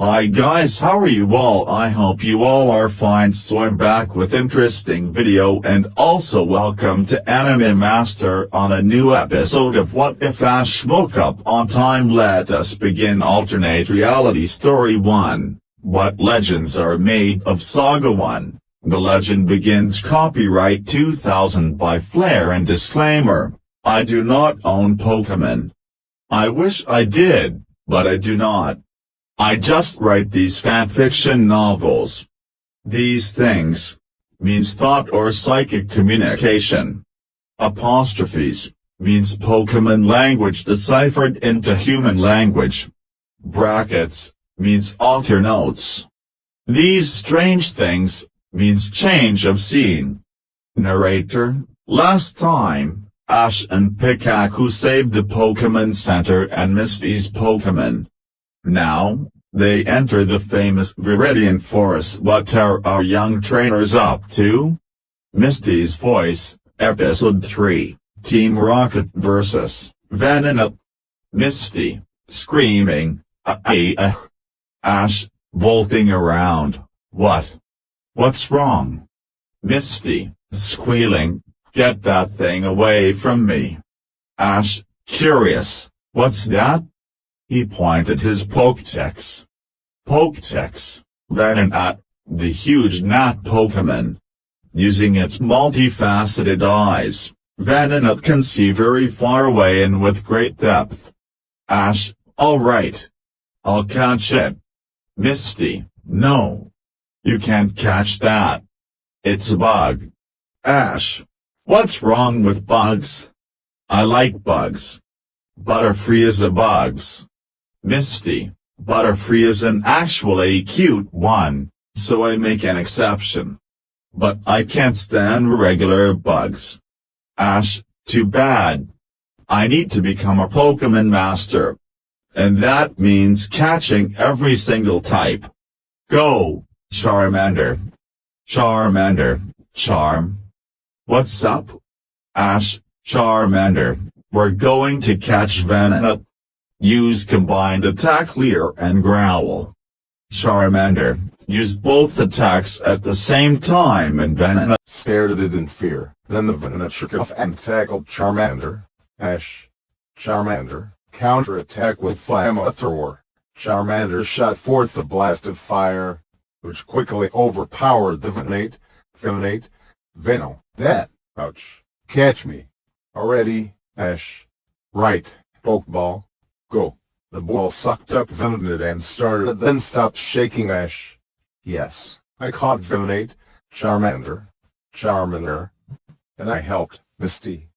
Hi guys, how are you all? I hope you all are fine. So I'm back with interesting video and also welcome to Anime Master on a new episode of What If Ash Woke Up on Time. Let us begin alternate reality story 1. What legends are made of Saga 1? The legend begins copyright 2000 by Flare and disclaimer. I do not own Pokemon. I wish I did, but I do not. I just write these fanfiction novels. These things means thought or psychic communication. Apostrophes means Pokemon language deciphered into human language. Brackets means author notes. These strange things means change of scene. Narrator, last time, Ash and Pikachu saved the Pokemon Center and Misty's Pokemon. Now, they enter the famous Viridian Forest. What are our young trainers up to? Misty's voice, Episode 3, Team Rocket vs. Venonat. Misty, screaming, Ash, bolting around, What's wrong? Misty, squealing, get that thing away from me. Ash, curious, what's that? He pointed his Pokédex. Pokédex, Venonat, the huge gnat Pokemon. Using its multifaceted eyes, Venonat can see very far away and with great depth. Ash, alright. I'll catch it. Misty, no. You can't catch that. It's a bug. Ash, what's wrong with bugs? I like bugs. Butterfree is a bugs. Misty, Butterfree is an actually cute one, so I make an exception. But I can't stand regular bugs. Ash, too bad. I need to become a Pokemon Master. And that means catching every single type. Go, Charmander. Charmander, Charm. What's up? Ash, Charmander, we're going to catch Venonat. Use combined attack Leer and Growl. Charmander, use both attacks at the same time and Venonat stared at it in fear. Then the Venonat shook off and tackled Charmander. Ash. Charmander, counter-attack with Flamethrower. Charmander shot forth a blast of fire, which quickly overpowered the Venonat. Venom, that, ouch, catch me. Already, Ash. Right, Pokeball. Go. The ball sucked up Venonat and started then stopped shaking Ash. Yes, I caught Venonat, Charmander, and I helped, Misty.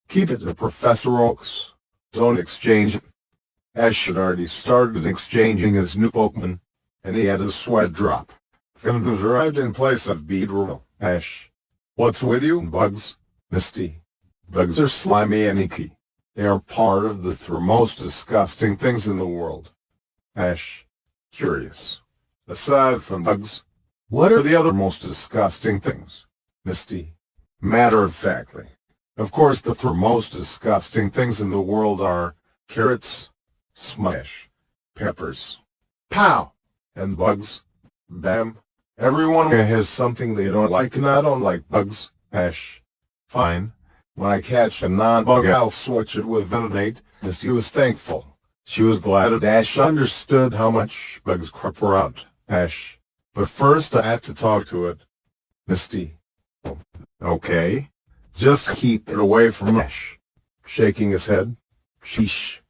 Keep it to Professor Oaks. Don't exchange it. Ash had already started exchanging his new Pokemon, and he had a sweat drop. Venonat arrived in place of Beedrill. Ash. What's with you, bugs? Misty. Bugs are slimy and icky. They are part of the most disgusting things in the world. Ash. Curious. Aside from bugs, what are the other most disgusting things? Misty. Matter-of-factly. Of course the most disgusting things in the world are carrots, smash, peppers, pow, and bugs. Bam. Everyone has something they don't like and I don't like bugs. Ash. Fine. When I catch a non-bug I'll switch it with Venonat. Misty was thankful. She was glad that Ash understood how much bugs creep around. Ash. But first I have to talk to it. Misty. Okay. Just keep it away from Ash. Shaking his head. Sheesh.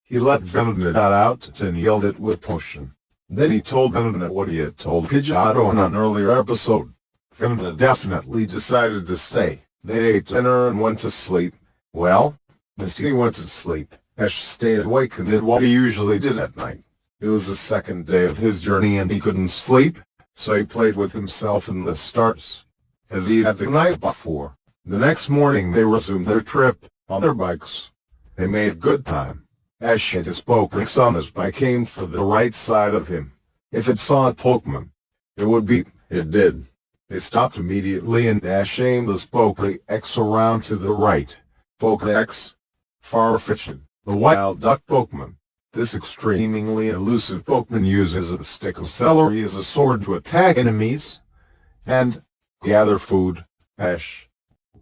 He let Venonat out and healed it with potion. Then he told Venonat what he had told Pidgeotto in an earlier episode. Venonat definitely decided to stay. They ate dinner and went to sleep. Well, Misty went to sleep. Ash stayed awake and did what he usually did at night. It was the second day of his journey and he couldn't sleep, so he played with himself in the stars, as he had the night before. The next morning they resumed their trip, on their bikes. They made good time. Ash hit his Pokédex on his bike aimed for the right side of him. If it saw a Pokemon, it would beep. It did. They stopped immediately and Ash aimed his Pokédex around to the right. Pokédex. Farfetch'd, the wild duck Pokemon. This extremely elusive Pokemon uses a stick of celery as a sword to attack enemies and gather food. Ash.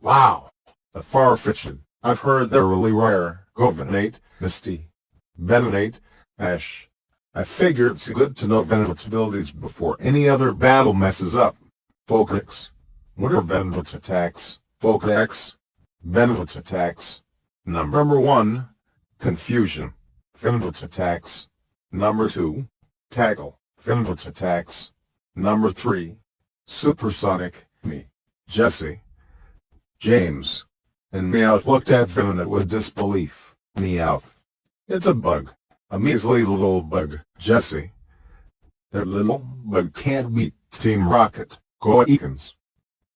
Wow. A Farfetch'd. I've heard they're really rare. Govenate, Misty. Venonate, Ash. I figure it's good to know Venomoth's abilities before any other battle messes up. Pokedex. What are Venomoth's attacks? Pokedex. Venomoth's attacks. Number 1. Confusion. Venomoth's attacks. Number 2. Tackle. Venomoth's attacks. Number 3. Supersonic. Me. Jesse. James. And Meowth looked at Venonat with disbelief. Meowth. It's a bug. A measly little bug, Jesse. That little bug can't beat Team Rocket. Go Ekans.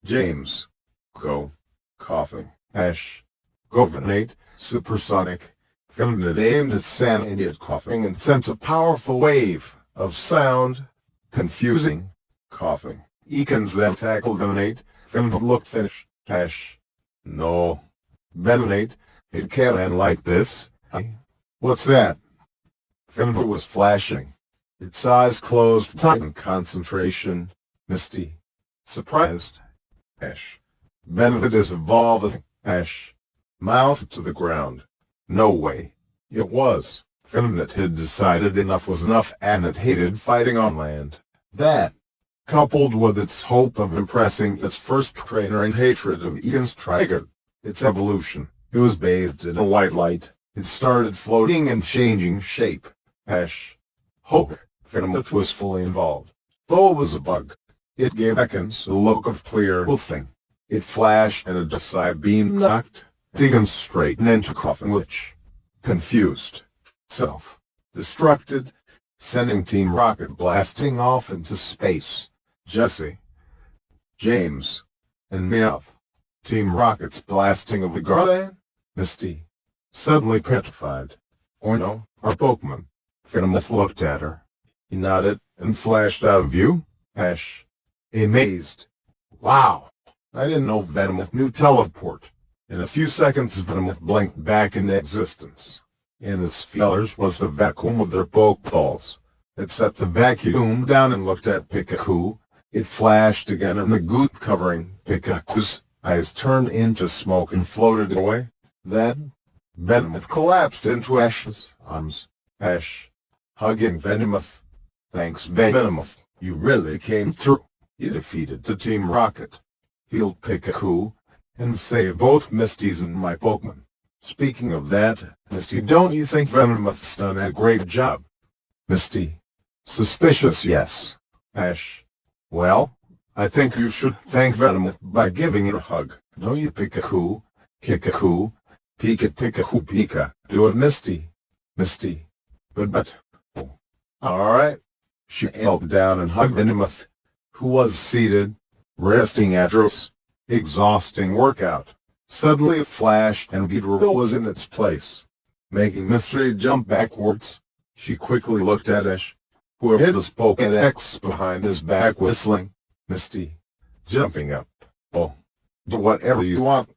James. Go. Coughing. Ash. Govenate. Supersonic. Venonat aimed at Sanity coughing and sent a powerful wave of sound. Confusing. Coughing. Ekans then tackled Venonat. Venonat looked finished. Ash. No. Venonat, it can't end like this. What's that? Venonat was flashing. Its eyes closed tight in concentration. Misty. Surprised. Ash. Venonat is evolving. Ash. Mouth to the ground. No way. It was. Venonat had decided enough was enough and it hated fighting on land. That, coupled with its hope of impressing its first trainer and hatred of Ekans, triggered its evolution. It was bathed in a white light. It started floating and changing shape. Ash. Hope. Venomoth was fully involved. Though it was a bug, it gave Ekans a look of clear thing. It flashed and a Decide beam knocked Ekans straight into coughing, which confused, self-destructed, sending Team Rocket blasting off into space. Jesse. James. And Meowth. Team Rocket's blasting of the Garland. Misty. Suddenly petrified. Oh no, our Pokemon. Venomoth looked at her. He nodded and flashed out of view. Ash. Amazed. Wow. I didn't know Venomoth knew teleport. In a few seconds Venomoth blinked back into existence. In its feelers was the vacuum of their Pokeballs. It set the vacuum down and looked at Pikachu. It flashed again and the goop covering Pikachu's eyes turned into smoke and floated away. Then, Venomoth collapsed into Ash's arms. Ash. Hugging Venomoth. Thanks Venomoth, you really came through. You defeated the Team Rocket, healed Pikachu, and saved both Misty's and my Pokemon. Speaking of that, Misty, don't you think Venomoth's done a great job? Misty. Suspicious, yes. Ash. Well, I think you should thank Venomoth by giving it a hug. Don't you, Pikachu? Kikachu. Pikachu Pika. Do it, Misty. Misty. But. Oh. Alright. She knelt down and hugged Venomoth, who was seated, resting after a exhausting workout. Suddenly it flashed and Beedrill was in its place, making Misty jump backwards. She quickly looked at Ash, who hid his Pokédex behind his back whistling. Misty. Jumping up. Oh. Do whatever you want.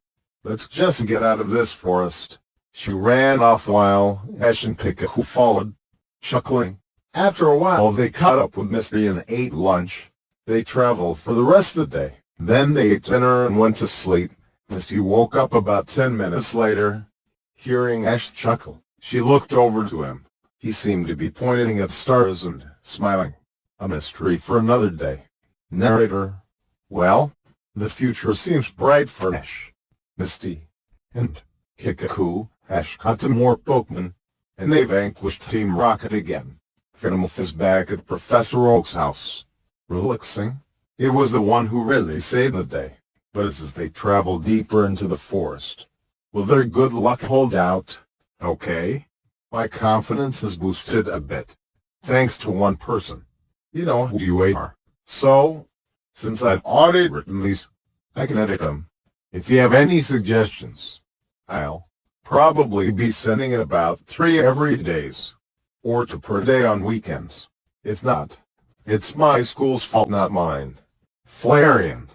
Let's just get out of this forest. She ran off while Ash and Pikachu followed, chuckling. After a while they caught up with Misty and ate lunch. They traveled for the rest of the day. Then they ate dinner and went to sleep. Misty woke up about 10 minutes later, hearing Ash chuckle. She looked over to him. He seemed to be pointing at stars and smiling. A mystery for another day. Narrator. Well, the future seems bright for Ash, Misty, and Kikachu. Ash caught some more Pokemon, and they vanquished Team Rocket again. Venomoth is back at Professor Oak's house, relaxing. It was the one who really saved the day. But as they travel deeper into the forest, will their good luck hold out? Okay. My confidence is boosted a bit, thanks to one person. You know who you are. So, since I've already written these, I can edit them. If you have any suggestions, I'll probably be sending about 3 every days, or 2 per day on weekends. If not, it's my school's fault, not mine. Flareon.